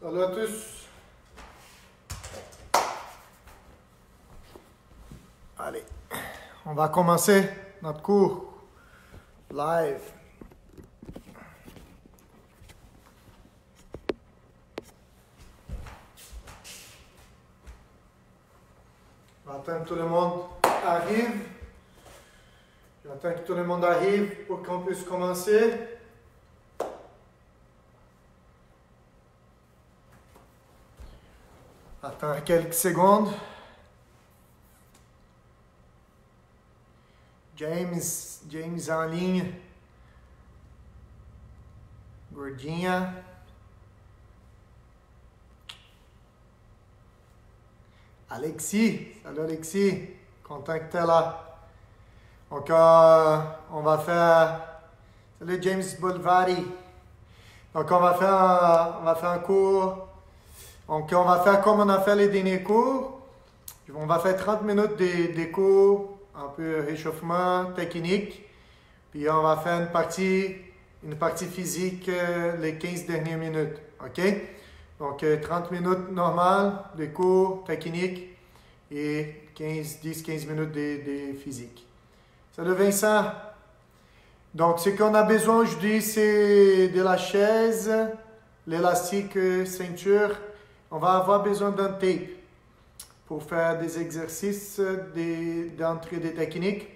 Salut à tous. Allez, on va commencer notre cours live. J'attends que tout le monde arrive. J'attends que tout le monde arrive pour qu'on puisse commencer. Attends quelques secondes. James en ligne. Gordinha. Alexis. Salut Alexis. Content que tu es là. Donc, on va faire... Salut James Bolvari. Donc, on va faire un cours. Donc, on va faire comme on a fait les derniers cours. On va faire 30 minutes des cours, un peu réchauffement technique. Puis, on va faire une partie physique les 15 dernières minutes. OK? Donc, 30 minutes normales de cours techniques et 10-15 minutes de physique. Salut Vincent. Donc, ce qu'on a besoin aujourd'hui, c'est de la chaise, l'élastique ceinture. On va avoir besoin d'un tape pour faire des exercices d'entrée des techniques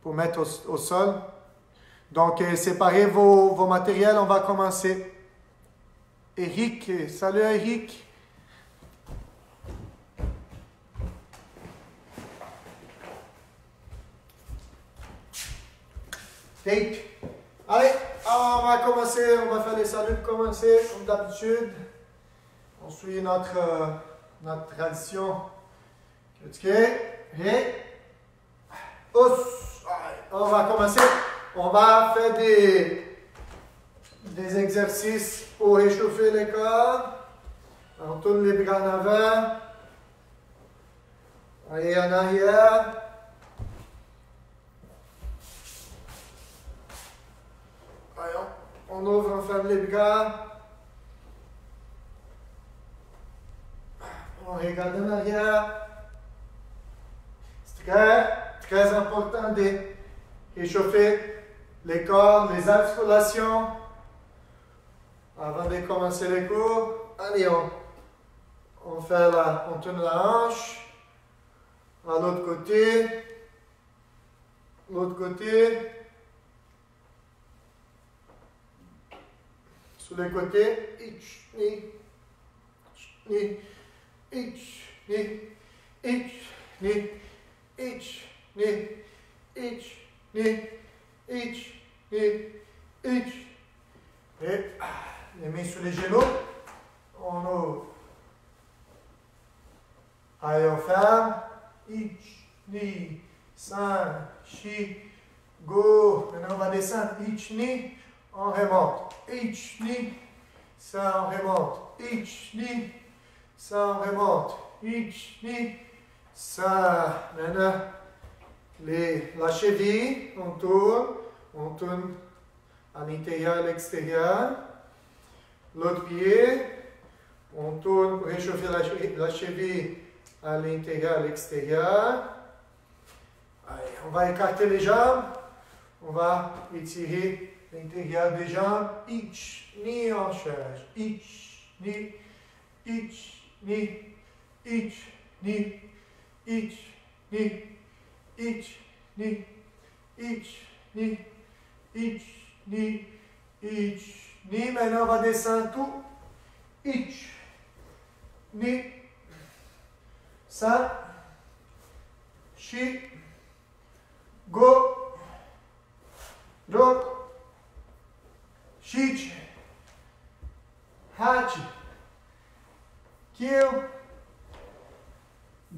pour mettre au sol. Donc, séparez vos matériels. On va commencer. Eric, salut Eric. Tape. Allez, on va commencer. On va faire les saluts pour commencer, comme d'habitude. On suit notre tradition. OK. Et on va commencer. On va faire des exercices pour réchauffer le corps. On tourne les bras en avant. Et en arrière. On ouvre, on ferme les bras. On regarde en arrière. C'est très important de réchauffer les corps, les articulations avant de commencer les cours. Allez, on tourne la hanche à l'autre côté. L'autre côté. Sur les côtés. Et les mains sur les genoux. On ouvre. Allez, on ferme. Ich, ni, san, chi, go. Maintenant, on va descendre. Ich, ni, on remonte. Ich, ni, ça, on remonte. Ich, ni, ça, on remonte. Ich, ni, ça. Maintenant, la cheville, on tourne à l'intérieur et à l'extérieur. L'autre pied, on tourne pour réchauffer la cheville à l'intérieur et à l'extérieur. On va écarter les jambes. On va étirer l'intérieur des jambes. Ich, ni, on change. Ich, ni, ich, ni, ich, ni, ich, ni, ich, ni, ich, ni, ich, ni, ich, ni. Maintenant, on va descendre tout. Ich, ni, ça, chi, go, dok, shich, hach, kill,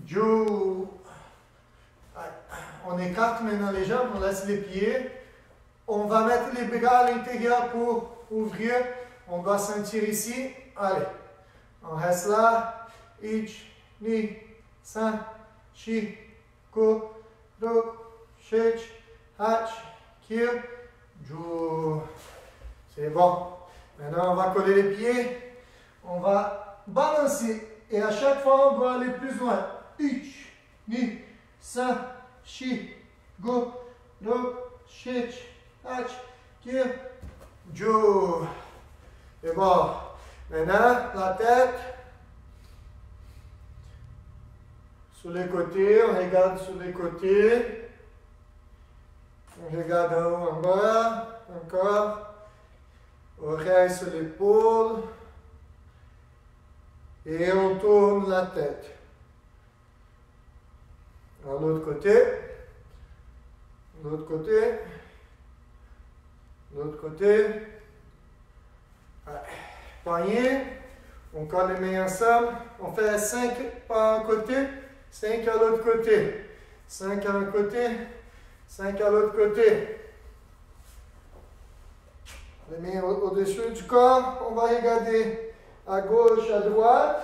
ju. On écarte maintenant les jambes, on laisse les pieds. On va mettre les bras à l'intérieur pour ouvrir. On doit sentir ici. Allez, on reste là. Ich, ni, san, chi, go, dok, shich, hach, kill, ju. C'est bon. Maintenant, on va coller les pieds. On va balancer. Et à chaque fois, on doit aller plus loin. Ich, ni, sa, shi, go, ro, shich, hach, kir, jo. Et bon. Maintenant, la tête. Sur les côtés, on regarde sur les côtés. On regarde en haut, en bas. Encore. Oreille sur l'épaule. Et on tourne la tête. À l'autre côté. L'autre côté. L'autre côté. Poignet. On colle les mains ensemble. On fait 5 par un côté, 5 à l'autre côté. 5 à un côté, 5 à l'autre côté. Les mains au-dessus du corps. On va regarder à gauche, à droite.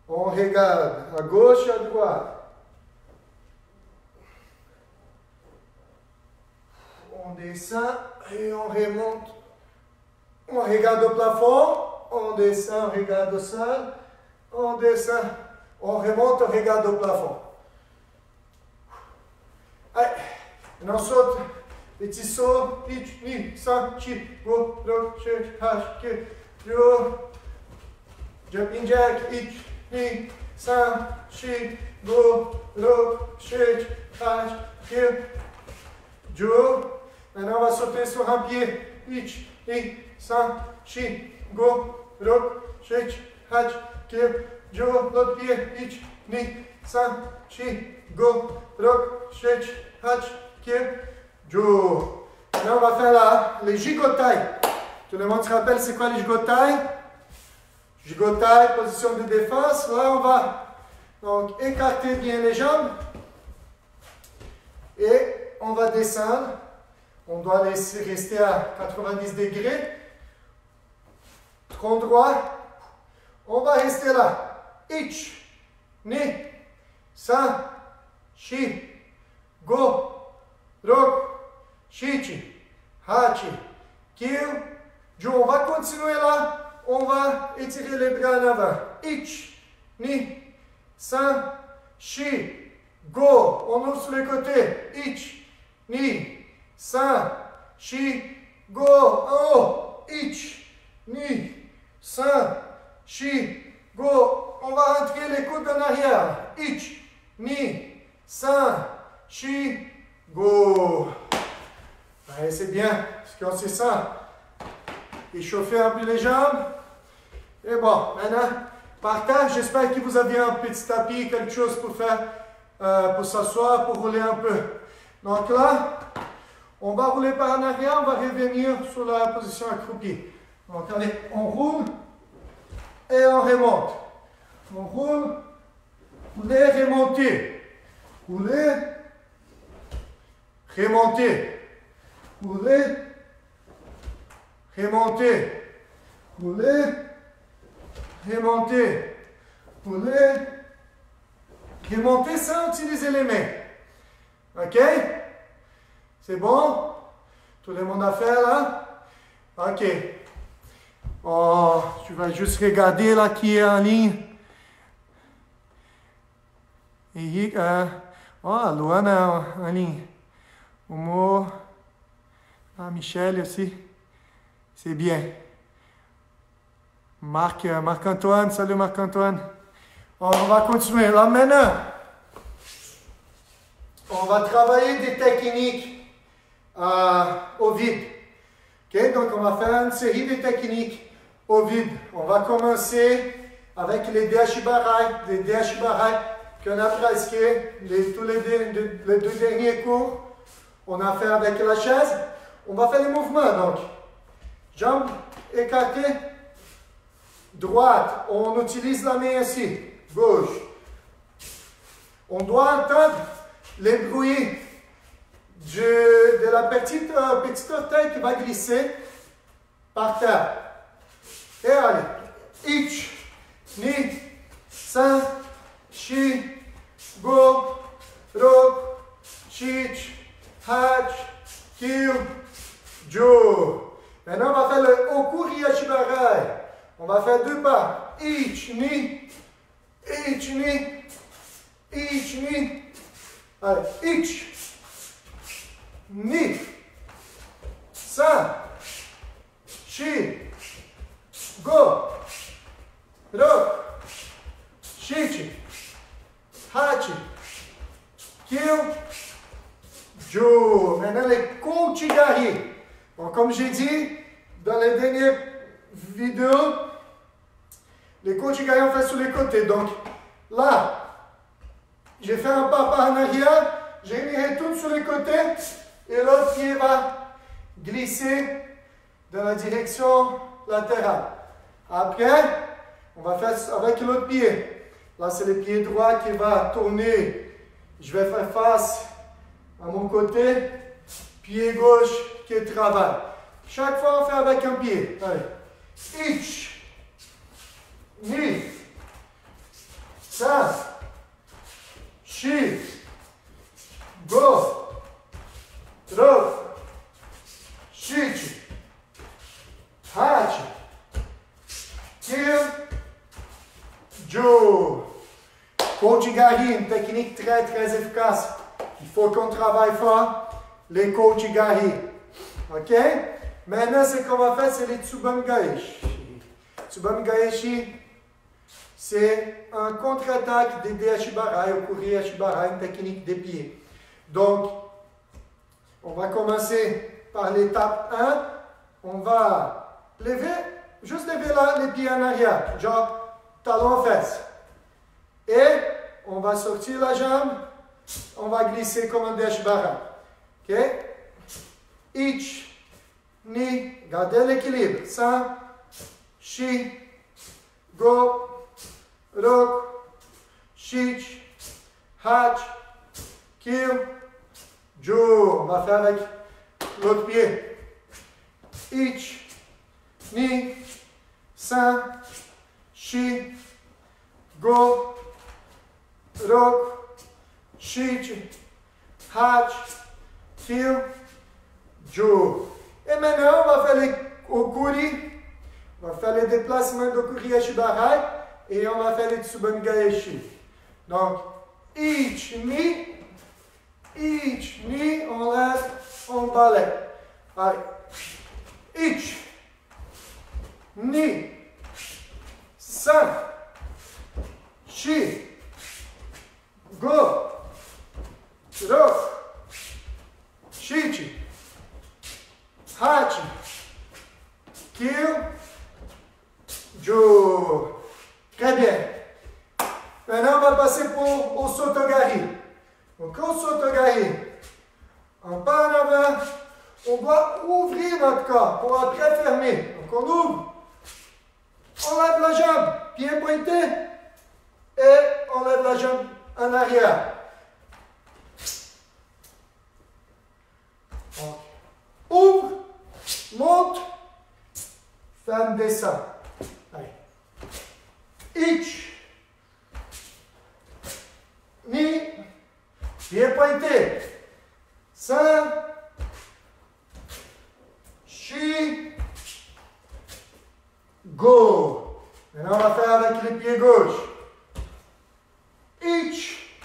On regarde à gauche, à droite. On descend et on remonte. On regarde au plafond. On descend, on regarde au sol. On descend, on remonte, on regarde au plafond. Allez, on saute. Petit saut. Ich, ni, san, chi, go, ro, shich, hash, ki, jo. Jumping jack. Ich, ni, san, chi, go, ro, shich, hash, ki, jo. Maintenant, on va sauter sur un pied. Ich, ni, san, chi, go, ro, shich, hash, ki, jo. L'autre pied. Ich, ni, san, chi, go, ro, shich, hash, ki, jo. Là, on va faire les gigotailles. Tout le monde se rappelle c'est quoi les gigotailles? Gigotailles, position de défense. Là, on va donc écarter bien les jambes. Et on va descendre. On doit rester à 90 degrés. Tronc droit. On va rester là. Ich, ni, san, shi, go, ro, shichi, hachi, kill, jo. On va continuer là. On va étirer les bras en avant. Ich, ni, san, shi, go. On ouvre sur les côtés. Ich, ni, san, shi, go. En haut. Ich, ni, san, shi, go. On va rentrer les coudes en arrière. Ich, ni, san, shi, go. Allez, c'est bien, parce qu'on se sent échauffer un peu les jambes. Et bon, maintenant, partage. J'espère que vous avez un petit tapis, quelque chose pour faire, pour s'asseoir, pour rouler un peu. Donc là, on va rouler par en arrière, on va revenir sur la position accroupie. Donc allez, on roule et on remonte. On roule, rouler, remonter. Rouler, remonter. Rouler, remonter, rouler, remonter, rouler, remonter sans utiliser les mains. Ok? C'est bon? Tout le monde a fait là? Ok. Oh, tu vas juste regarder là qui est en ligne. Henrique, oh, a Luana en ligne. Humour. Ah, Michel aussi. C'est bien. Marc-Antoine, salut Marc-Antoine. On va continuer. Là maintenant, on va travailler des techniques au vide. Okay? Donc on va faire une série de techniques au vide. On va commencer avec les Deshibarai. Les Deshibarai qu'on a pratiqué tous les deux derniers cours. On a fait avec la chaise. On va faire les mouvements, donc. Jambes écartées. Droite, on utilise la main ici. Gauche. On doit entendre les bruits de la petite orteil qui va glisser par terre. Et allez. Ich, ni, san, shi, go, ro, shich, hach, kill, jo. Maintenant, on va faire le Okuri Ashibarai. va faire 2 pas. Ich, ni. Ich, ni. Ich, ni. Allez, ich. Ni. San. Shi. Go. Rok. Shichi. Hachi. Kill. Jo. Maintenant, les Kouchigari. Bon, comme j'ai dit dans les dernières vidéos, les Kouchigari, on fait sur les côtés. Donc, là, j'ai fait un pas en arrière, j'ai mis un tourne sur les côtés, et l'autre pied va glisser dans la direction latérale. Après, on va faire avec l'autre pied. Là, c'est le pied droit qui va tourner. Je vais faire face à mon côté. Pied gauche qui travaille. Chaque fois, on fait avec un pied. Allez. Ich. Ni. San. Shi. Go. Rok. Shichi. Hachi. Kill. Jo. Kouchigari, une technique très très efficace. Il faut qu'on travaille fort. Les Kouchigari. Ok? Maintenant, ce qu'on va faire, c'est les Tsubamgaeshi. Tsubamgaeshi, c'est un contre-attaque des Ashibarai, au Kuri Ashibarai, une technique des pieds. Donc, on va commencer par l'étape 1. On va lever, juste lever là, les pieds en arrière, genre talon en fesse. Et on va sortir la jambe, on va glisser comme un Ashibarai. Ok? Ich, ni, gardez l'équilibre. San, shi, go, rok, shich, hach, kill, jo. On va faire avec l'autre pied. Ich, ni, san, shi, go, rok, shich, hach, kill, jo. Et maintenant, on va faire les okuri. On va faire les déplacements d'okuri ashibarai et on va faire les tsubamgaeshi. Donc, ich, ni, on lève, on balaye. Allez. Ich, ni, san, shi, go, rok, shichi, hachi, kill, jo. Très bien. Maintenant, on va passer au Sotogari. Donc, au Sotogari, un pas en avant, on doit ouvrir notre corps pour après fermer. Donc, on ouvre, on lève la jambe, pied pointé, et on lève la jambe en arrière. Donc, ouvre, monte, ferme, descend. Allez. Ich, ni, pied pointé, san, shi, go. Maintenant, on va faire avec les pieds gauches. Ich,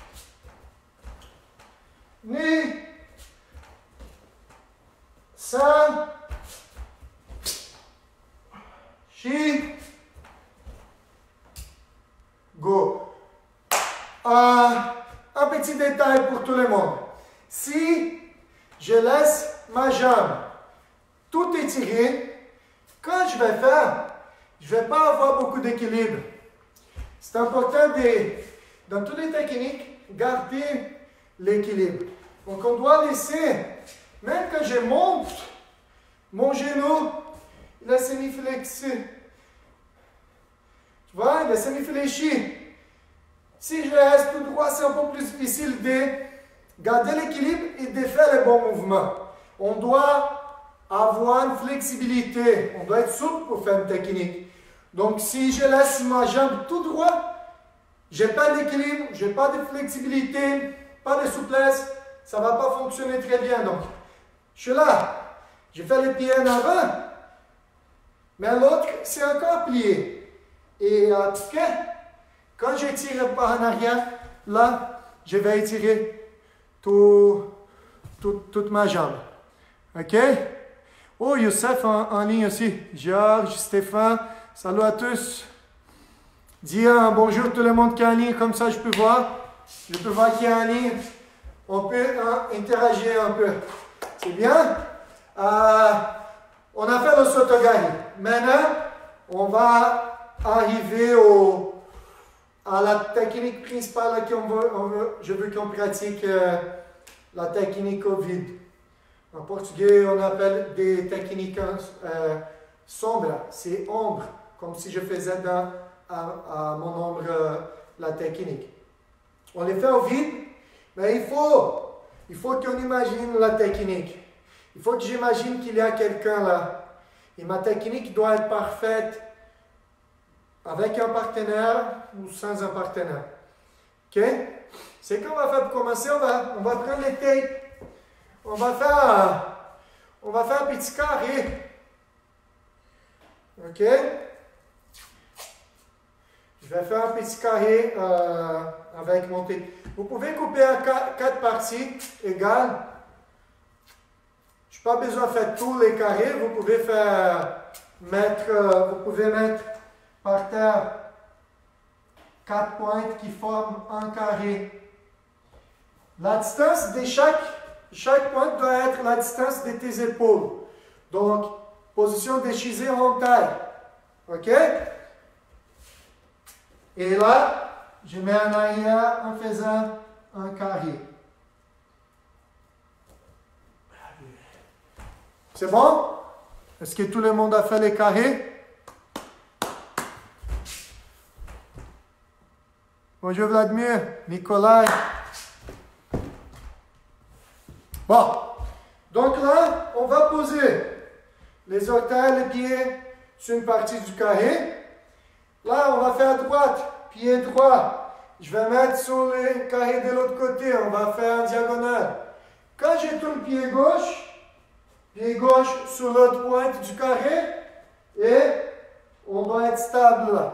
ni, san, shi, go. Un petit détail pour tout le monde. Si je laisse ma jambe tout étirée, quand je vais faire, je ne vais pas avoir beaucoup d'équilibre. C'est important dans toutes les techniques, garder l'équilibre. Donc on doit laisser, même quand je monte, mon genou, il est semi-flexé. Tu vois, il est semi-fléchi. Si je reste tout droit, c'est un peu plus difficile de garder l'équilibre et de faire les bons mouvements. On doit avoir une flexibilité. On doit être souple pour faire une technique. Donc, si je laisse ma jambe tout droit, je n'ai pas d'équilibre, je n'ai pas de flexibilité, pas de souplesse, ça ne va pas fonctionner très bien. Donc, je suis là, je fais les pieds en avant, mais l'autre, c'est encore plié. Et après, quand j'étire par en arrière, là, je vais étirer toute ma jambe. OK? Oh, Youssef en ligne aussi. Georges, Stéphane, salut à tous. Dis un bonjour tout le monde qui est en ligne, comme ça je peux voir. Je peux voir qui est en ligne. On peut interagir un peu. C'est bien? On a fait le sotogari. Maintenant, on va arriver à la technique principale je veux qu'on pratique la technique au vide. En portugais, on appelle des techniques sombres. C'est ombre, comme si je faisais à mon ombre la technique. On les fait au vide, mais il faut qu'on imagine la technique. Il faut que j'imagine qu'il y a quelqu'un là. Et ma technique doit être parfaite avec un partenaire ou sans un partenaire. OK? C'est qu'on va faire pour commencer. On va prendre les tapes. On va faire un petit carré. OK? Je vais faire un petit carré avec mon tape. Vous pouvez couper en 4 parties égales. Je n'ai pas besoin de faire tous les carrés. Vous pouvez mettre par terre 4 pointes qui forment un carré. La distance de chaque pointe doit être la distance de tes épaules. Donc, position déchisée en taille. OK? Et là, je mets en arrière en faisant un carré. C'est bon? Est-ce que tout le monde a fait les carrés? Bonjour Vladimir, Nicolas. Bon, donc là, on va poser les orteils, les pieds sur une partie du carré. Là, on va faire droite, pied droit. Je vais mettre sur le carré de l'autre côté, on va faire en diagonale. Quand je tourne pied gauche sur l'autre pointe du carré, et on doit être stable là.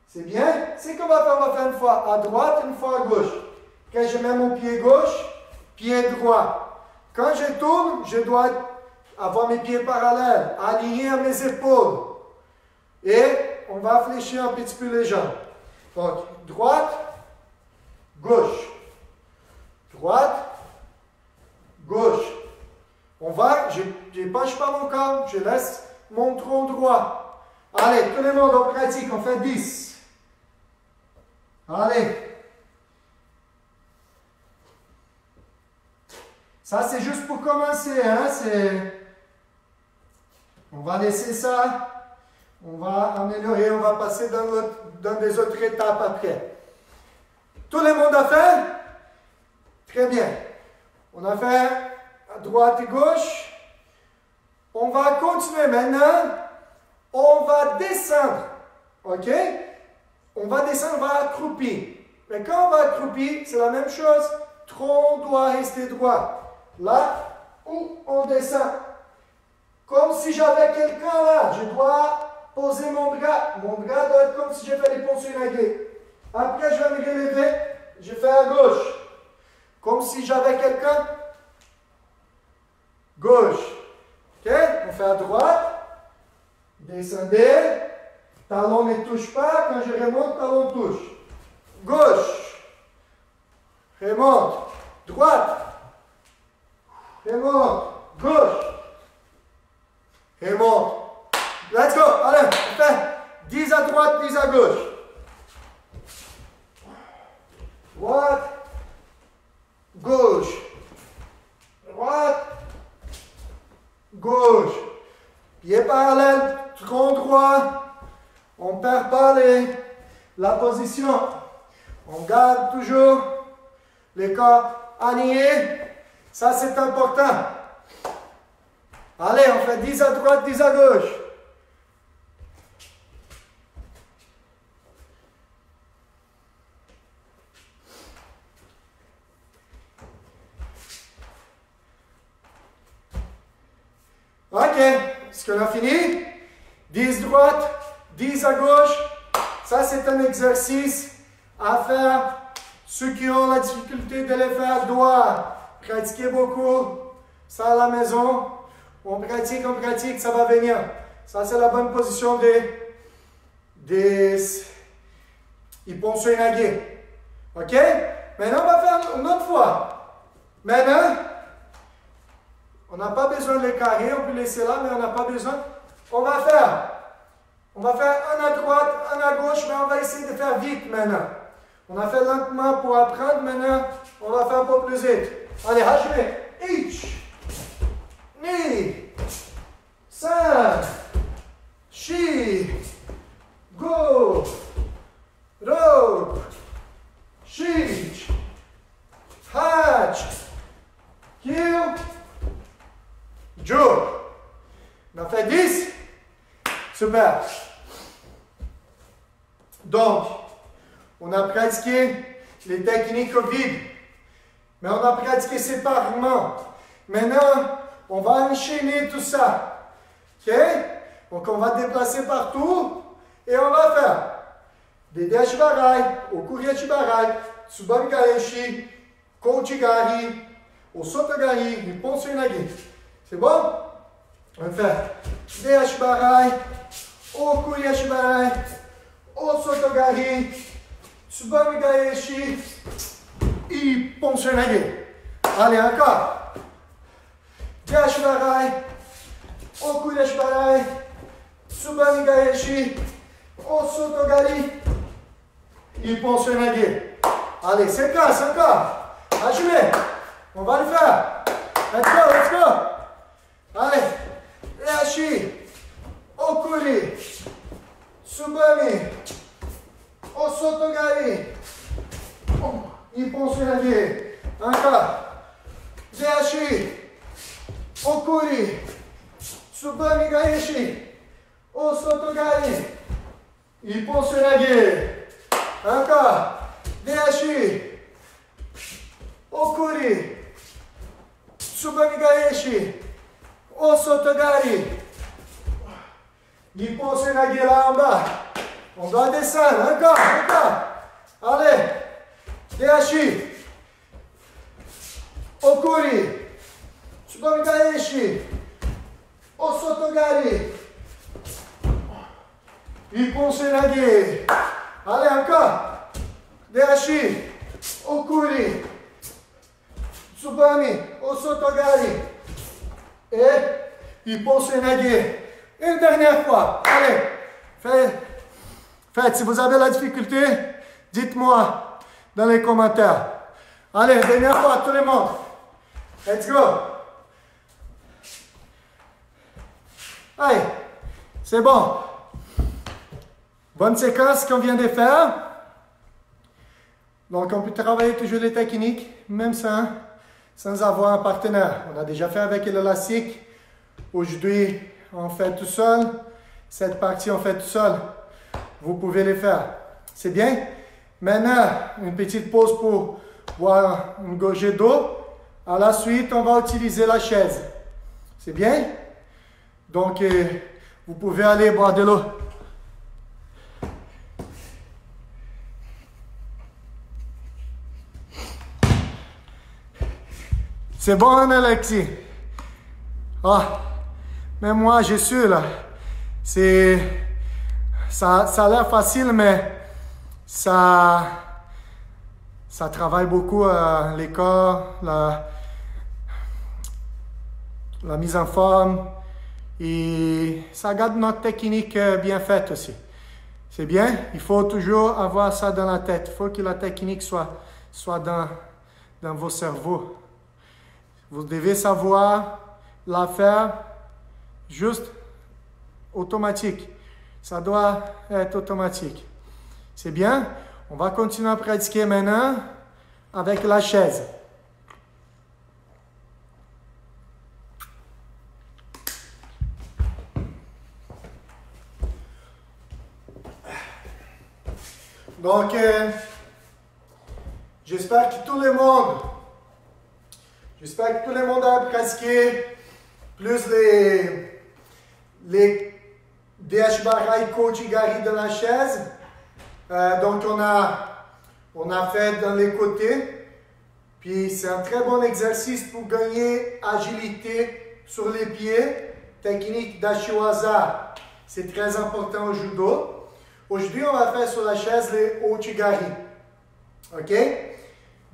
C'est bien? C'est qu'on va faire une fois à droite, une fois à gauche. Quand je mets mon pied gauche, pied droit. Quand je tourne, je dois avoir mes pieds parallèles, alignés à mes épaules. Et on va fléchir un petit peu les jambes. Donc, droite, gauche. Droite, gauche. Je ne penche pas mon corps, je laisse mon tronc droit. Allez, tout le monde, on pratique, on fait 10. Allez. Ça, c'est juste pour commencer. Hein? On va laisser ça. On va améliorer. On va passer dans des autres étapes après. Tout le monde a fait? Très bien. On a fait à droite et gauche. On va continuer maintenant. On va descendre. OK? On va descendre, on va accroupir. Mais quand on va accroupir, c'est la même chose. Tronc doit rester droit. Là où on descend. Comme si j'avais quelqu'un là. Je dois poser mon bras. Mon bras doit être comme si j'ai fait des ponctions nagées. Après, je vais me relever. Je fais à gauche. Comme si j'avais quelqu'un. Gauche. OK? On fait à droite. Descendez. Talon ne touche pas. Quand je remonte, talon touche. Gauche. Remonte. Droite. Remonte. Gauche. Remonte. Let's go. Allez, on fait 10 à droite, 10 à gauche. Droite. Gauche. Droite. Gauche. Pied parallèle, tronc droit. On ne perd pas la position. On garde toujours les corps alignés. Ça, c'est important. Allez, on fait 10 à droite, 10 à gauche. OK. Est-ce qu'on a fini? 10 droite, 10 à gauche. Ça, c'est un exercice à faire. Ceux qui ont la difficulté de le faire doivent pratiquer beaucoup. Ça à la maison. On pratique, ça va venir. Ça, c'est la bonne position des Ipponsuenage. OK? Maintenant, on va faire une autre fois. Maintenant, on n'a pas besoin de les carrer, on peut laisser là, mais on n'a pas besoin. On va faire un à droite, un à gauche, mais on va essayer de faire vite maintenant. On a fait lentement pour apprendre, maintenant, on va faire un peu plus vite. Allez, hachime. Ich, ni, san, shi, go, ro, shich, hach, kill, jo. On a fait 10. Super. Donc, on a pratiqué les techniques au vide, mais on a pratiqué séparément. Maintenant, on va enchaîner tout ça. OK? Donc, on va déplacer partout et on va faire des Deshibarai, Okuriachibarai, Tsubamigaeshi, Kouchigari, Osotogari, Ipponsuenage. C'est bon? On va faire Deshibarai, Okuriachibarai, Osotogari, Tsubamigaeshi, Ipponsuenage. Allez, encore. Deshibarai, Okuriachibarai, Tsubamigaeshi, Osotogari, Ipponsuenage. Allez, c'est encore. Hachime. On va le faire. Let's go. Allez. Reashi. Okuri. Tsubami. Osotogari. Ipponsuenage. Encore. Reashi. Okuri. Tsubamigaeshi. Osotogari. Ipponsuenage. Encore. Reashi. Okuri. Tsubamigaeshi. Osotogari. Ipponsuenage là en bas. On doit descendre. Encore. Allez. Reashi. Okuri. Tsubamigaeshi. Osotogari. Ipponsuenage. Allez, encore. Reashi. Okuri. Tsubami. Osotogari. Et Ipponsuenage. Une dernière fois. Allez. Faites. Si vous avez la difficulté, dites-moi dans les commentaires. Allez, dernière fois, tout le monde. Let's go. Allez. C'est bon. Bonne séquence qu'on vient de faire. Donc, on peut travailler toujours les techniques, même sans avoir un partenaire. On a déjà fait avec l'élastique. Aujourd'hui, on fait tout seul. Cette partie, on fait tout seul. Vous pouvez les faire. C'est bien? Maintenant, une petite pause pour boire une gorgée d'eau. À la suite, on va utiliser la chaise. C'est bien? Donc, vous pouvez aller boire de l'eau. C'est bon, hein, Alexis? Ah, mais moi, je suis là. Ça a l'air facile, mais ça travaille beaucoup les corps, la mise en forme. Et ça garde notre technique bien faite aussi. C'est bien? Il faut toujours avoir ça dans la tête. Il faut que la technique soit dans vos cerveaux. Vous devez savoir la faire juste automatique. Ça doit être automatique. C'est bien? On va continuer à pratiquer maintenant avec la chaise. Donc, j'espère que tout le monde a pratiqué plus les Deshibarai Kouchigari de la chaise. Donc, on a fait dans les côtés. Puis, c'est un très bon exercice pour gagner agilité sur les pieds. Technique d'ashiwaza. C'est très important au judo. Aujourd'hui, on va faire sur la chaise les ouchigari. OK?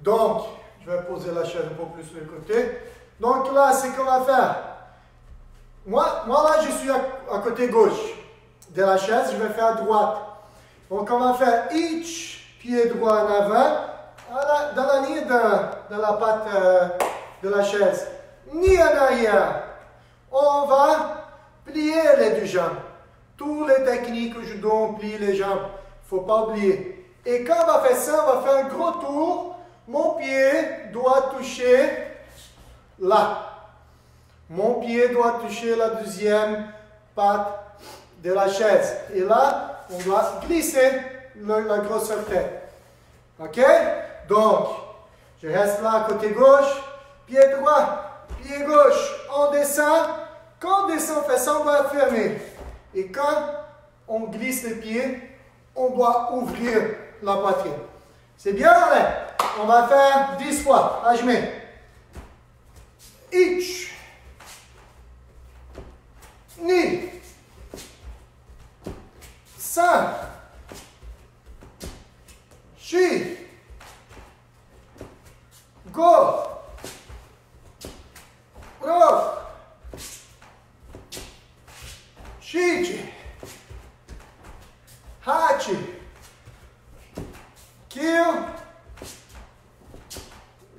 Donc, je vais poser la chaise un peu plus sur le côté. Donc là, c'est qu'on va faire. Moi là, je suis à côté gauche de la chaise. Je vais faire à droite. Donc, on va faire each pied droit en avant, dans la ligne de la patte de la chaise. Ni en arrière. On va plier les deux jambes. Toutes les techniques au judo, on plie les jambes. Il ne faut pas oublier. Et quand on va faire ça, on va faire un gros tour. Mon pied doit toucher là. Mon pied doit toucher la deuxième patte de la chaise. Et là, on doit glisser la grosse tête. OK? Donc, je reste là à côté gauche. Pied droit, pied gauche. On descend. Quand on descend, on fait ça, on va fermer. Et quand on glisse les pieds, on doit ouvrir la poitrine. C'est bien, Alain? On va faire 10 fois. Hajime. Ich. Ni. San. Shi. Go. Ro. Shichi. Hachi. Kill.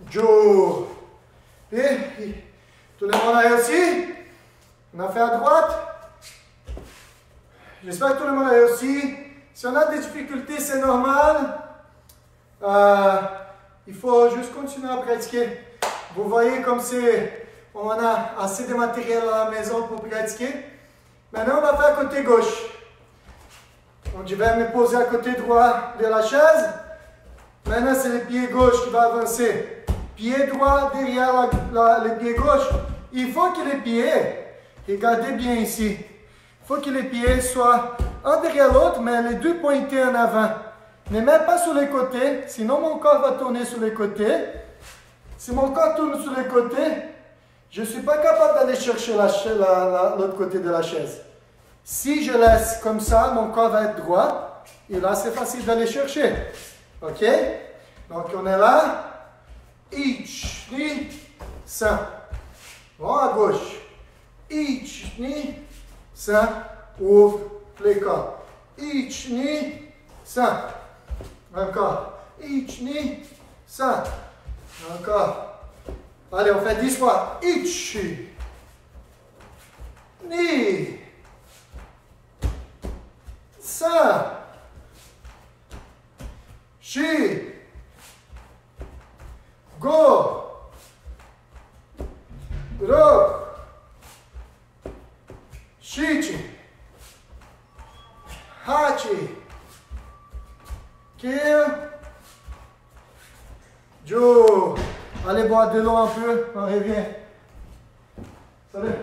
Jo. Et tout le monde a réussi. On a fait à droite. J'espère que tout le monde a réussi. Si on a des difficultés, c'est normal. Il faut juste continuer à pratiquer. Vous voyez comme c'est, on a assez de matériel à la maison pour pratiquer. Maintenant, on va faire côté gauche. Donc, je vais me poser à côté droit de la chaise. Maintenant, c'est le pied gauche qui va avancer. Pied droit derrière le pied gauche. Il faut que les pieds, regardez bien ici, il faut que les pieds soient un derrière l'autre, mais les deux pointés en avant. Ne mets pas sur les côtés, sinon mon corps va tourner sur les côtés. Si mon corps tourne sur les côtés, je ne suis pas capable d'aller chercher l'autre côté de la chaise. Si je laisse comme ça, mon corps va être droit. Et là, c'est facile d'aller chercher. OK? Donc, on est là. Ich, ni, san. Bon, à gauche. Ich, ni, san. Ouvre les corps. Ich, ni, san. Encore. Ich, ni, san. Encore. Allez, on fait 10 fois. Ich, ni, san, shi, go, ro, shichi, hachi, kill, jo. Allez boire de l'eau un peu, on revient. Salut.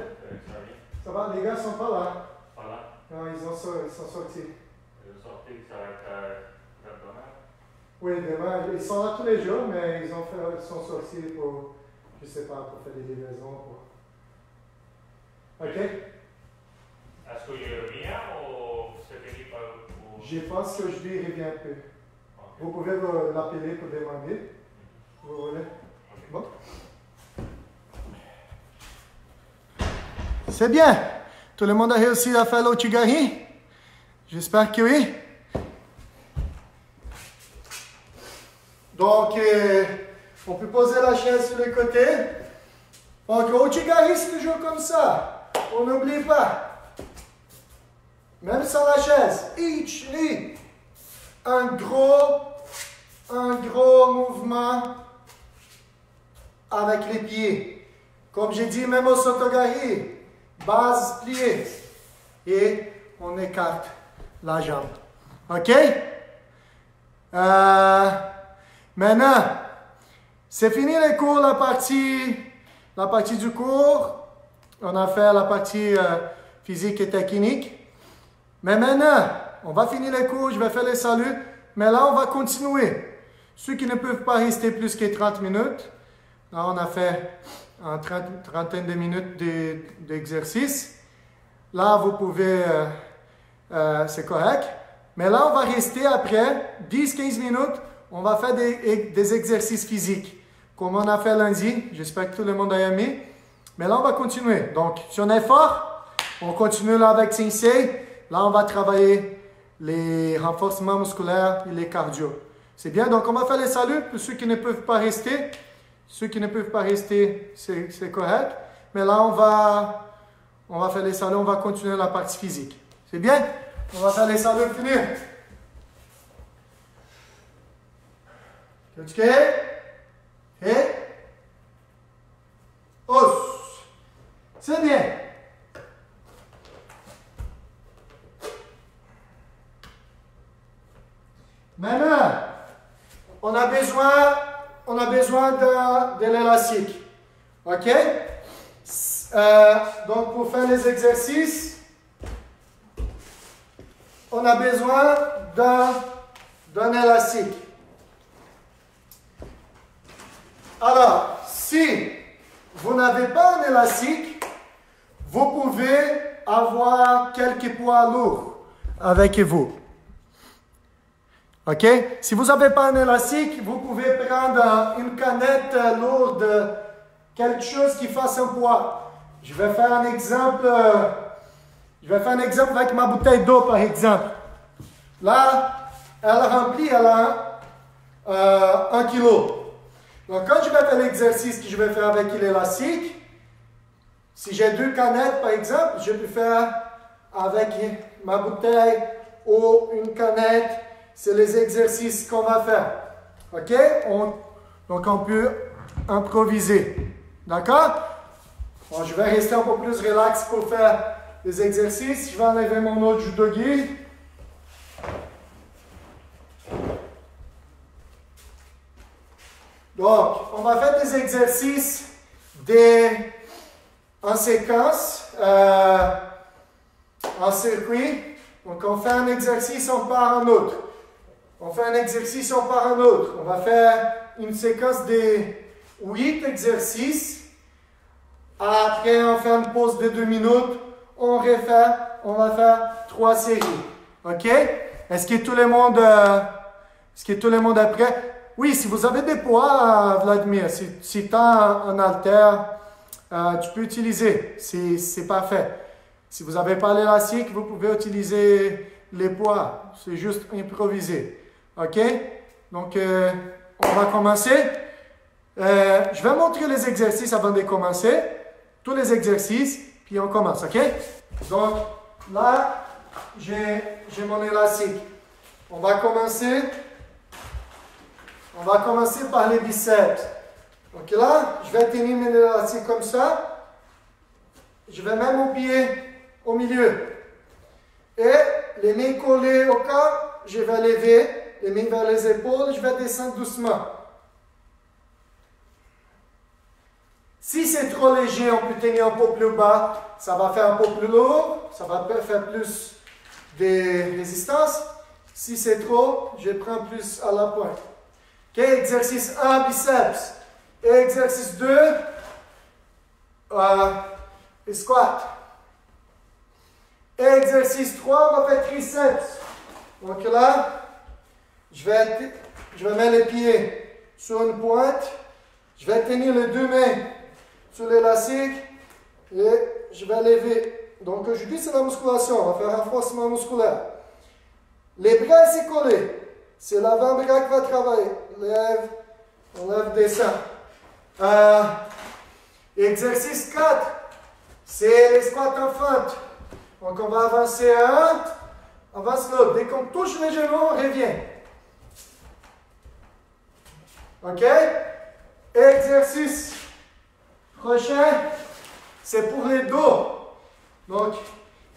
Ça va, les gars sont pas là. Pas là. Non, ils sont sortis. Ils sont sortis, ça va être demain. Oui, demain. Ils sont là tous les jours, mais ils sont sortis pour, je sais pas, pour faire des livraisons. OK? Est-ce qu'il revient ou c'est fini par... Je pense que je lui revient un peu. Okay. Vous pouvez l'appeler pour demander. Vous voulez? Okay. Bon. C'est bien. Tout le monde a réussi à faire l'ouchigari? J'espère que oui. Donc, on peut poser la chaise sur le côté. Donc, l'ouchigari, c'est toujours comme ça. On n'oublie pas. Même sans la chaise. Ich, ni. Un gros mouvement avec les pieds. Comme j'ai dit, même au sotogari. Base pliée. Et on écarte la jambe. OK? Maintenant, c'est fini les cours, la partie du cours. On a fait la partie physique et technique. Mais maintenant, on va finir les cours. Je vais faire les saluts. mais là, on va continuer. Ceux qui ne peuvent pas rester plus que 30 minutes, là, on a fait une trentaine de minutes d'exercice. Là, vous pouvez, c'est correct. Mais là, on va rester après 10-15 minutes. On va faire des exercices physiques, comme on a fait lundi. J'espère que tout le monde a aimé. Mais là, on va continuer. Donc, si on est fort, on continue là avec Sensei. Là, on va travailler les renforcements musculaires et les cardio. C'est bien. Donc, on va faire les saluts pour ceux qui ne peuvent pas rester. Ceux qui ne peuvent pas rester, c'est correct. Mais là, on va faire les saluts. On va continuer la partie physique. C'est bien? On va faire les saluts pour finir. OK? Et? Os. C'est bien. Maintenant, on a besoin de l'élastique. OK? Donc, pour faire les exercices, on a besoin d'un élastique. Alors, si vous n'avez pas un élastique, vous pouvez avoir quelques poids lourds avec vous. OK? Si vous n'avez pas un élastique, vous pouvez prendre une canette lourde, quelque chose qui fasse un poids. Je vais faire un exemple avec ma bouteille d'eau, par exemple. Là, elle a 1 kg. Donc, quand je vais faire l'exercice que je vais faire avec l'élastique, si j'ai 2 canettes, par exemple, je peux faire avec ma bouteille ou une canette. C'est les exercices qu'on va faire. OK? Donc, on peut improviser. D'accord? Bon, je vais rester un peu plus relax pour faire les exercices. Je vais enlever mon autre judogi. Donc, on va faire des exercices en séquence, en circuit. Donc, on fait un exercice, on part en autre. On fait un exercice, on part en autre. On va faire une séquence de 8 exercices. Après, on fait une pause de 2 minutes. On refait. On va faire 3 séries. OK? Est-ce que tout le monde est prêt? Oui, si vous avez des poids, Vladimir, si tu as un haltère, tu peux utiliser. C'est parfait. Si vous n'avez pas l'élastique, vous pouvez utiliser les poids. C'est juste improviser. OK? Donc, on va commencer. Je vais montrer les exercices avant de commencer. Tous les exercices, puis on commence. OK? Donc, là, j'ai mon élastique. On va commencer par les biceps. Donc là, je vais tenir mon élastique comme ça. Je vais mettre mon pied au milieu. Et les mains collées au corps, je vais lever les mains vers les épaules, je vais descendre doucement. Si c'est trop léger, on peut tenir un peu plus bas, ça va faire un peu plus lourd, ça va faire plus de résistance. Si c'est trop, je prends plus à la pointe. OK, exercice 1, biceps. Exercice 2, squat. Exercice 3, on va faire triceps. Donc là, je vais mettre les pieds sur une pointe. Je vais tenir les 2 mains sur l'élastique et je vais lever. Donc aujourd'hui, c'est la musculation. On va faire un renforcement musculaire. Les bras, c'est collé. C'est l'avant-bras qui va travailler. Lève, on lève, descend. Exercice 4, c'est les squats en fente. Donc on va avancer un, avance l'autre. Dès qu'on touche les genoux, on revient. OK? Exercice prochain, c'est pour les dos. Donc,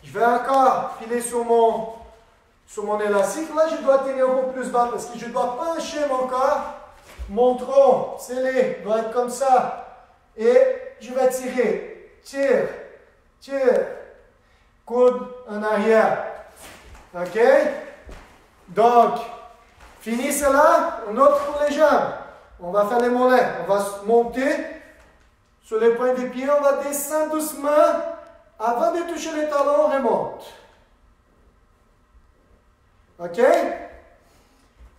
je vais encore filer sur mon élastique. Là, je dois tenir un peu plus bas parce que je dois pencher mon corps. Mon tronc scellé doit être comme ça. Et je vais tirer. Tire, tire. Coude en arrière. OK? Donc, Fini cela, on autre pour les jambes. On va faire les mollets. On va monter sur les points des pieds. On va descendre doucement. Avant de toucher les talons, on remonte. OK?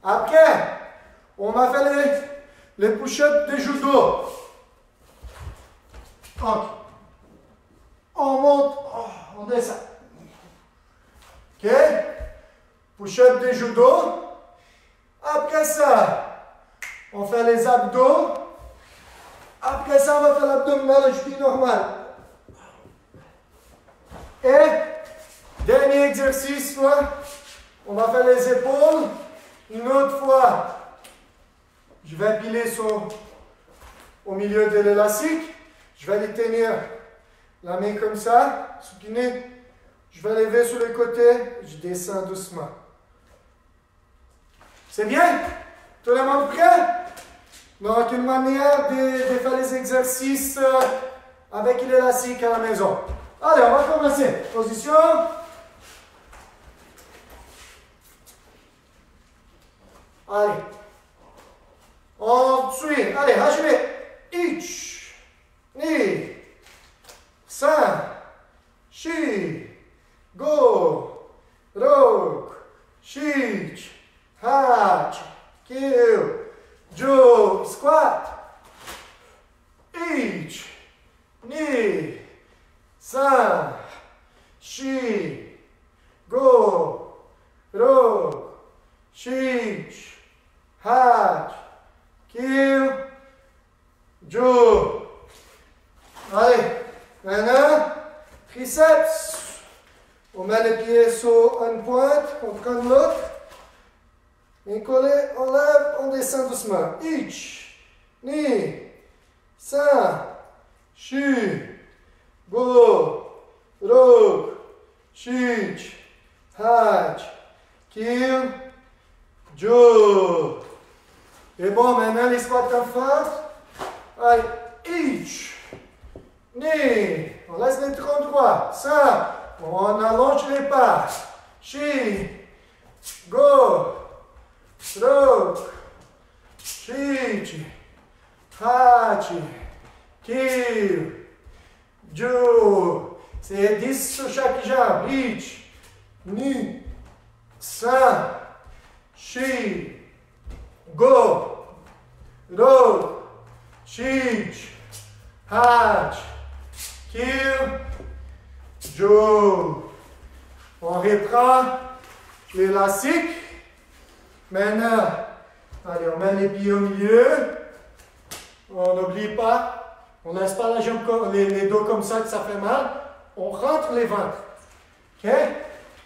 Après, on va faire les push-ups de judo. OK. On monte, on descend. OK? Push-up de judo. Après ça, on fait les abdos. Après ça, on va faire l'abdominal, le cheville normal. Et, dernier exercice, on va faire les épaules. Une autre fois, je vais appuyer au milieu de l'élastique. Je vais les tenir la main comme ça, supiner. Je vais lever sur le côté, je descends doucement. C'est bien? Tout le monde prêt? Donc, une manière de faire les exercices avec l'élastique à la maison. Allez, on va commencer. Position. Allez. On suit. Allez, achevez. Ich, ni, san, shi, go, rok, shich, hach, kill, jo, squat. Ich, ni, san, shi, go, rok, shich, hach, kill, jo. Allez, maintenant, triceps. On met les pieds sur une pointe, on prend l'autre. Et collé, on lève, on descend doucement. Ich, ni, san, shi, go, rok, shich, hach, kill, jo. Et bon, maintenant les squats en face. Allez, ich, ni, on laisse les troncs droits. Ça, on allonge les pas. Shi, go, rok, shich, hachi, kill, jo. C'est 10 sur chaque jambe. Ich, ni, san, shi, go, rok, shich, hach, kill, jo. On reprend l'élastique. Maintenant, allez, on met les pieds au milieu. On n'oublie pas, on ne laisse pas la jambe, les dos comme ça que ça fait mal. On rentre les ventres. OK?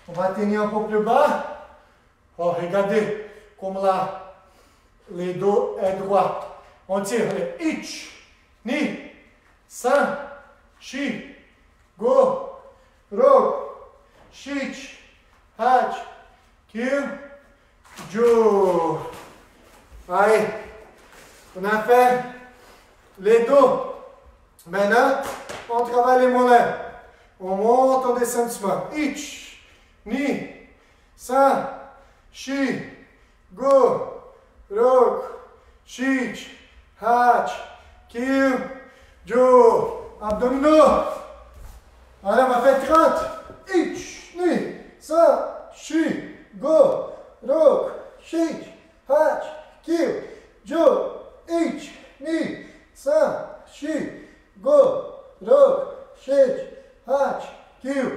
On va tenir un peu plus bas. Oh, regardez comme là, les dos est droit. On tire les ich, ni, san, shi, go, rok, shich, hach, kill, jo. Allez, on a fait les dos. Maintenant, on travaille les mollets. On monte, on descend doucement. Ich, ni, san, shi, go, rok, shich, hach, kill, jo. Abdominaux. Allez, on va faire 30. Ich, ni, san, shi, go, rok, shich, hach, kill, jo. Ich, ni, san, shi, go, rok, shich, hach, kill,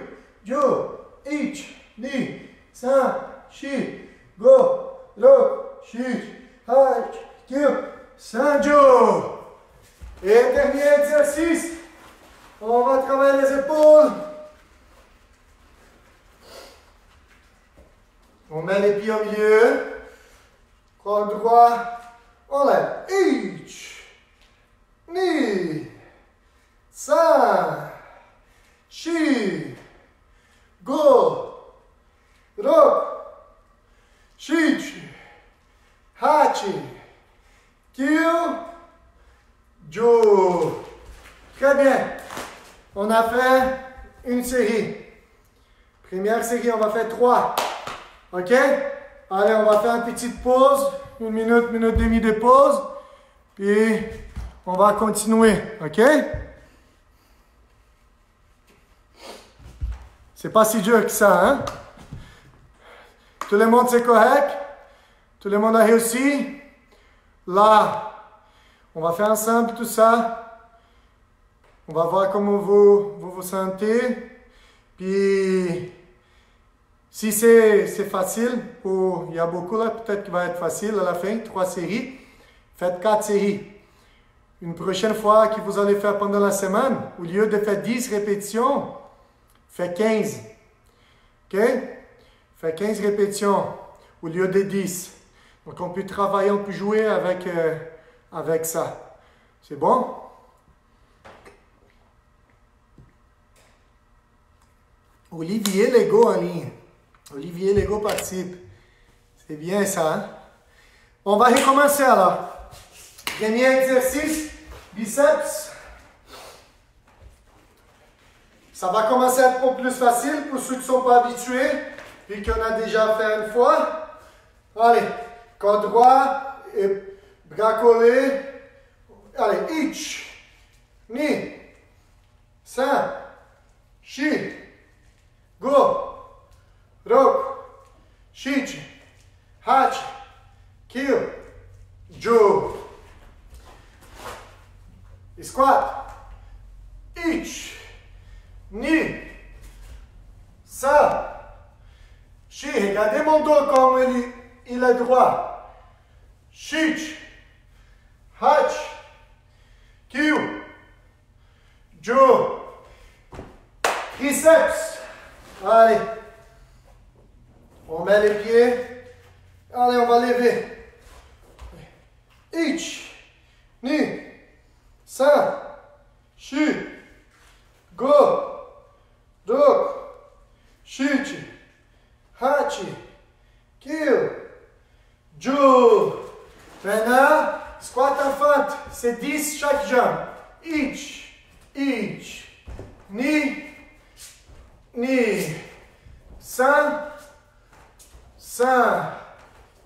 jo. Ich, ni, san, shi, go, rok, shich, hach, kill, san, jo. Et dernier exercice. On va travailler les épaules. On met les pieds au milieu. Croix droit. On lève. Ich, ni, san, shi, go, rok, shich, hachi, kill, jo. Très bien. On a fait une série. Première série, on va faire 3. OK? Allez, on va faire une petite pause. 1 minute, 1 minute et demie de pause. Puis, on va continuer. OK? C'est pas si dur que ça, hein? Tout le monde, c'est correct? Tout le monde a réussi? Là, on va faire ensemble tout ça. On va voir comment vous sentez. Puis, si c'est facile, il y a beaucoup là, peut-être qu'il va être facile à la fin, 3 séries. Faites 4 séries. Une prochaine fois que vous allez faire pendant la semaine, au lieu de faire 10 répétitions, faites 15. OK? Faites 15 répétitions au lieu de 10. Donc, on peut travailler, on peut jouer avec ça. C'est bon? Olivier Legault en ligne. Olivier Legault participe. C'est bien ça, hein? On va recommencer alors. Premier exercice, biceps. Ça va commencer à être un peu plus facile pour ceux qui ne sont pas habitués, vu qu'on a déjà fait une fois. Allez, corps droit et bras collés. Allez, ich, ni, san, shi, go, rok, shich, hach, kill, jo. Squat. Ich, ni, sa, shi. Regardez mon dos comme il est droit. Shich, hach, kill, jo. Triceps. Allez. On met les pieds. Allez, on va lever. Ich, ni, san, shi, go, rok, shich, hachi, kill, jo. Maintenant, squat en fente. C'est 10 chaque jambe. Ich, ni, san,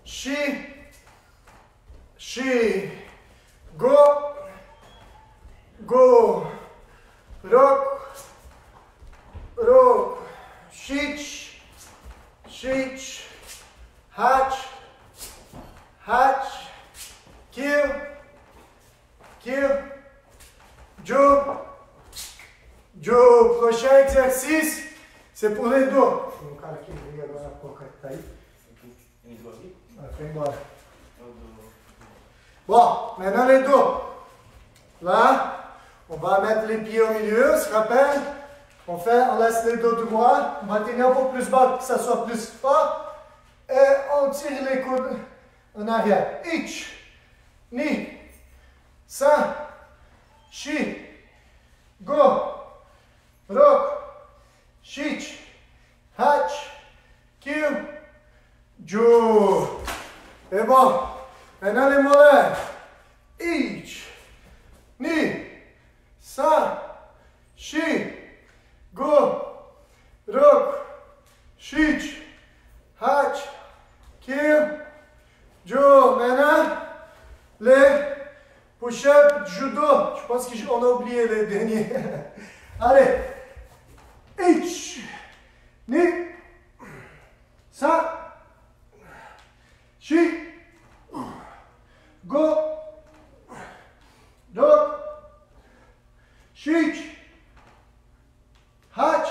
shi, go, rok, shich, hach, kill, jo. Prochain exercice, c'est pour les dos. Um cara aqui veio agora há pouco, tá aí? Foi embora. Bon, maintenant les dos. Là, on va mettre les pieds au milieu, on se rappelle. On laisse les dos droits, on va tenir un peu plus bas pour que ça soit plus fort. Et on tire les coudes en arrière. Ich, ni, san, shi, go, rok, shich, hach, kill, jo. Et bon, maintenant les molaires. Ich, ni, san, shi, go, rok, shich, hach, kill, jo. Maintenant, les push-ups judo. Je pense qu'on a oublié les derniers. Allez. Ich, ni, san, shi, go, rok, shich, hach,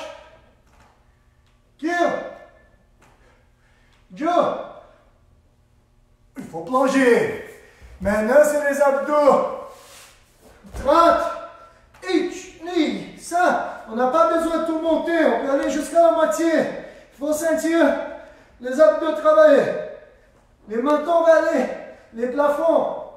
kill, jo. Il faut plonger. Maintenant, c'est les abdos. 30. Ich, ni, san. On n'a pas besoin de tout monter. On peut aller jusqu'à la moitié. Il faut sentir les abdos travailler. Les mentons vers les plafonds.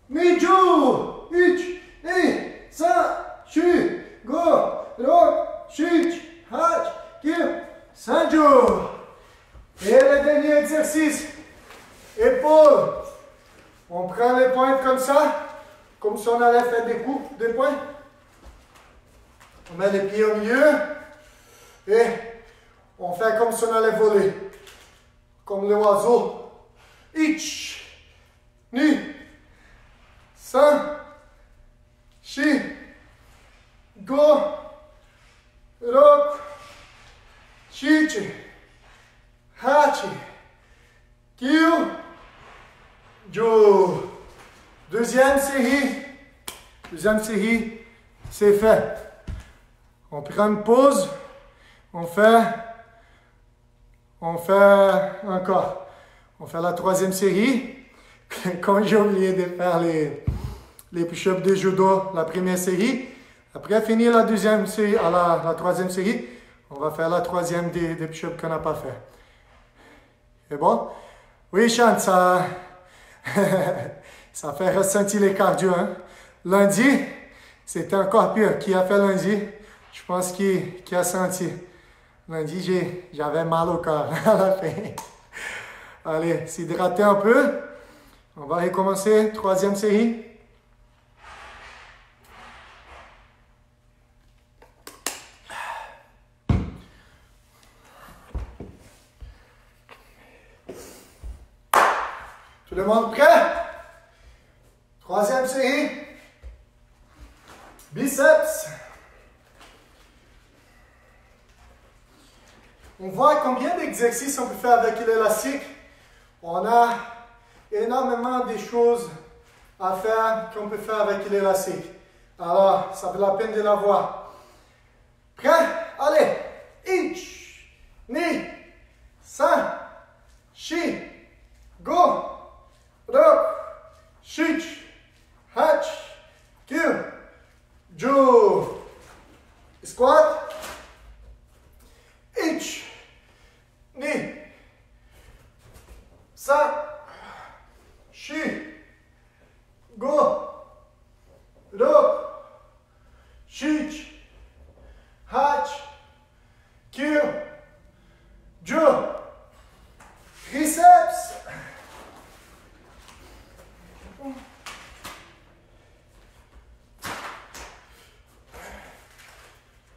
Mijo, ich, ni, san, shi, go, rok, shich, hach, kill, sanjo. Et le dernier exercice. Épaules. On prend les pointes comme ça, comme si on allait faire des coups, des points. On met les pieds au milieu et on fait comme si on allait voler. comme l'oiseau. Ich, ni, san, shi, go, rok, shichi, hachi, kiu, jo. Deuxième série, c'est fait. On prend une pause, on fait encore. On fait la troisième série. Quand j'ai oublié de faire les push-ups de judo, la première série. Après finir la deuxième série, la troisième série, on va faire la troisième des push-ups qu'on n'a pas fait. C'est bon? Oui, Chante, ça fait ressentir les cardio. Hein? Lundi, c'était encore pire. Qui a fait lundi? Je pense qu'il a senti. Lundi, j'avais mal au corps à la fin. Allez, s'hydrater un peu. On va recommencer. Troisième série. Tout le monde prêt? Troisième série. Biceps. On voit combien d'exercices on peut faire avec l'élastique. On a énormément de choses à faire qu'on peut faire avec l'élastique. Alors, ça vaut la peine de la voir. Prêt? Allez. Ich, ni, san, shi, go, rok, shich, hach, kill, jo. Squat. Ich, ni, san, shi, go, rok, shich, hach, kill, jo. Triceps.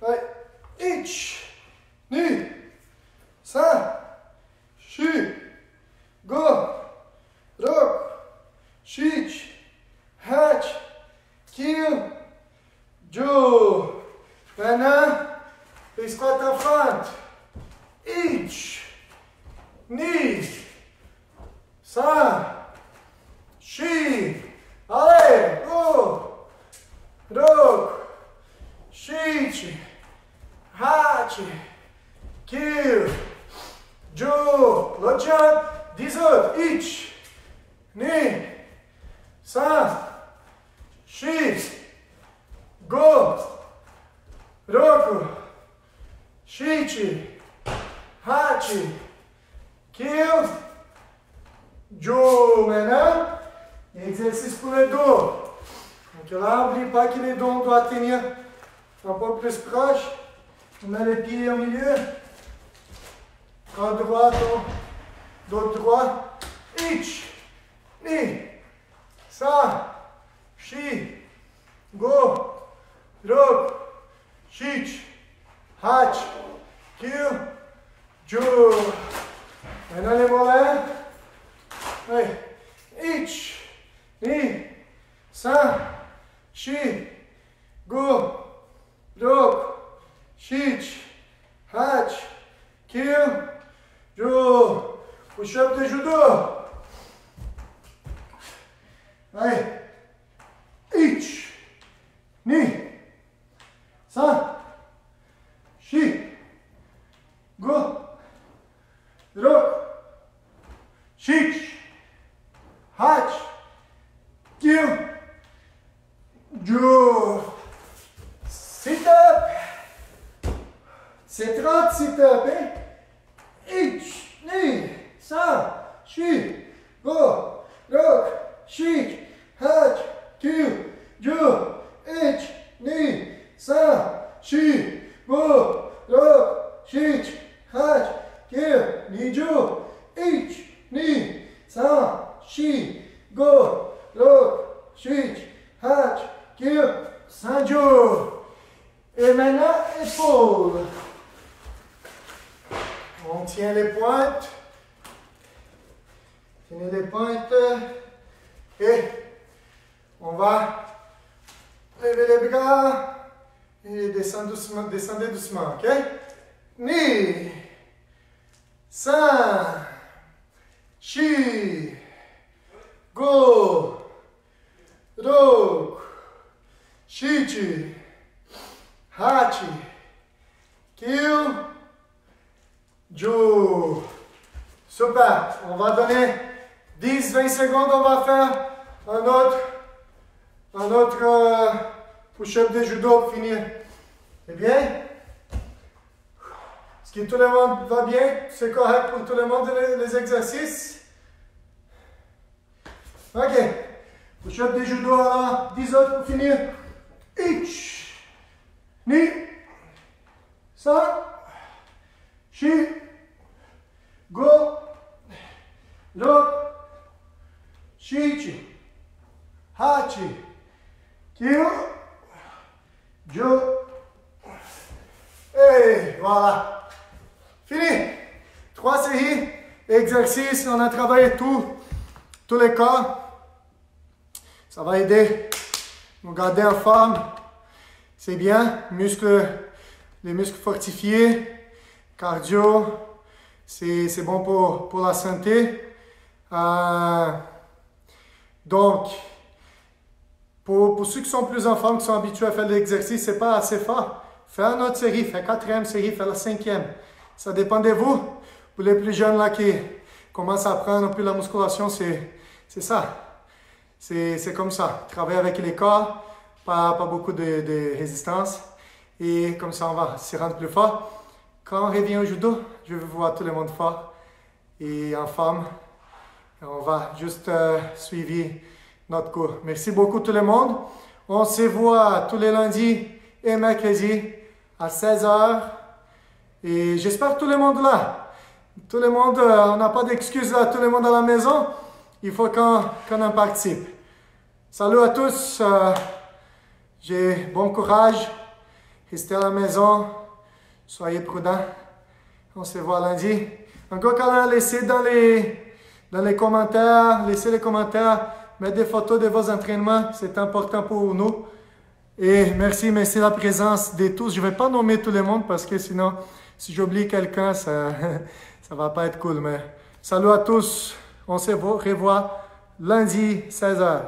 Ouais. Ich, ni, san, shi, go, rok, shich, hach, kill, jo. Maintenant, les squats en front. Ich, ni, san, shi. Allez, go, rok, shich, hach, kill, jo. Le jump, 10 autres. Ich, ni, san, shi, go, rok, shich, hach, kill, jo. Maintenant, exercice pour le dos. Donc là, n'oublie pas que les dos, on doit tenir un peu plus proche. On met les pieds au milieu. Bras droit, dos droit. Ich, ni, san, shi, go, rok, shich, hach, kill, jo. Maintenant les mollets. Oui. Ich, ni, san, shi, go, rok, shich, hach, kill, jo. Push-up de judo. Allez. Ich, ni, san, shi, go, rok, shich, hach, kill, jo. Sit-up. C'est 30 sit-up, hein? Ich, ni, san, shi, go, rok, shich, hach, kill, jo. Ich, ni, san, shi, go, rok, shich, hach, kill, ni, jo. Ich, ni, san, shi, go, rok, shich, hach, kill, san, jo. Et maintenant, épaules. On tient les pointes. Tenez les pointes. Et on va lever les bras et descendre doucement, descendez doucement, ok? Ni, san, shi, go, rok, shichi, hachi, kyu, ju. Super. On va donner 10-20 secondes. On va faire un autre push-up de judo pour finir. C'est bien? Est-ce que tout le monde va bien? C'est correct pour tout le monde les exercices? Ok. Push-up de judo alors. 10 autres pour finir. Ich, ni, san, shi, go, rok, shichi, hachi, kyu, ju. Et voilà. Fini. 3 séries, exercices. On a travaillé tous les corps. Ça va aider nous garder en forme. C'est bien. Les muscles fortifiés, cardio. C'est bon pour la santé. Donc, pour ceux qui sont plus en forme, qui sont habitués à faire de l'exercice, c'est pas assez fort. Fais une autre série, fais 4e série, fais la 5e. Ça dépend de vous. Pour les plus jeunes là qui commencent à apprendre un peu la musculation, c'est ça. C'est comme ça. Travailler avec les corps, pas beaucoup de résistance. Et comme ça, on va se rendre plus fort. Quand on revient au judo, je veux voir tout le monde fort et en forme. On va juste suivre notre cours. Merci beaucoup tout le monde. On se voit tous les lundis et mercredis à 16h. Et j'espère que tout le monde là. Tout le monde, on n'a pas d'excuses là. Tout le monde à la maison. Il faut qu'on en participe. Salut à tous. Bon courage. Restez à la maison. Soyez prudents. On se voit lundi. Encore câlin, laissez dans les commentaires. Laissez les commentaires. Mettez des photos de vos entraînements. C'est important pour nous. Et merci de la présence de tous. Je ne vais pas nommer tout le monde parce que sinon, si j'oublie quelqu'un, ça ne va pas être cool. Mais salut à tous. On se revoit lundi 16h.